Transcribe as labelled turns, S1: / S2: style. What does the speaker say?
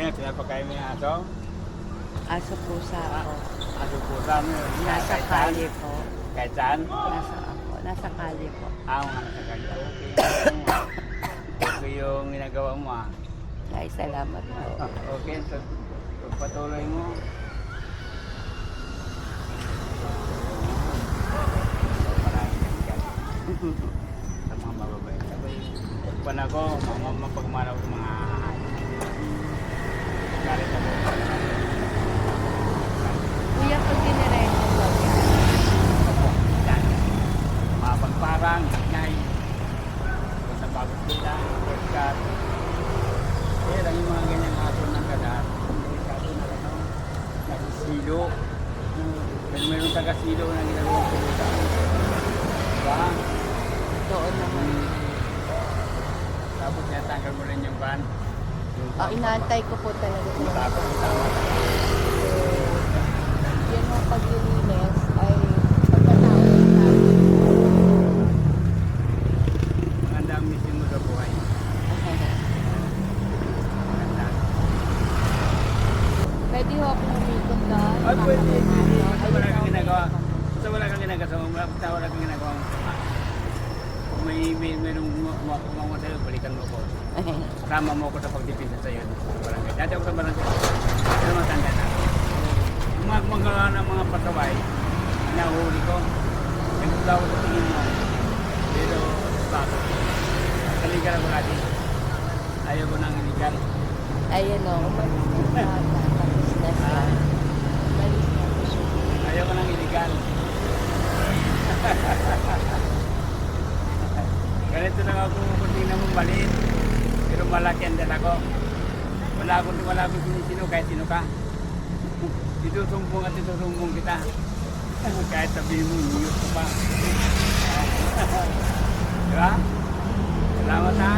S1: Kaya pinapakain mo yung aso?
S2: Aso pusa ako.
S1: Aso po sa ano yun?
S2: Nasa
S1: Kahit saan?
S2: kalye po.
S1: Kahit saan?
S2: Nasa kalye po.
S1: Mga nasa kanya. Okay. Okay yung ginagawa mo ah.
S2: Ay, salamat po.
S1: Okay, so patuloy mo. Maraming yan. Sa mga mababait. Pag ako, mapagmanaw sa mga galit ako.
S2: Kuya, pag dinireko po yan.
S1: Yan. Mga pagparang, ngay. Sa bagos nila, podcast. Kaya lang yung mga ganyang aso ng kagat. Aso na ano, nagsisilo. Mayroong taga-silo na ginagawang pumunta. Diba?
S2: Doon naman.
S1: Tapos tinatanggal mo rin yung van.
S2: Inaantay ko po talaga sila.
S1: Tapos tama.
S2: Yan ang paglilinis ay pagkatao natin.
S1: Maganda ang mission mo sa buhay. Maganda.
S2: Pwede ho akong umikot doon.
S1: Ay, pwede. Basta wala kang
S2: Ayun,
S1: ginagawa.
S2: okay.
S1: Basta wala kang ginagawa. Basta wala kang ginagawa. Kung mayroong umangon sa'yo, balikan mo ko. Sama mo ko sa pagdipinsa sa'yo. Barangay. Dati ako sa barangay. Pero matanda na. Magawa ng mga pasaway, nahuli ko. Nagtulaw sa tingin mo. Pero, bakit? Kaligal ako natin. Ayaw ko nang iligal.
S2: Ayun o, umalis na siya. Tapos na siya. Umalis na po siya.
S1: Ayaw ko nang iligal. Ganito lang ako kung tingnan mong maliit. Pero malaki ang dala ko. Wala akong sinisino kahit sino ka. Itusumbong at itusumbong kita. Kahit sabihin mo, niyot ko pa. Diba? Salamat ha.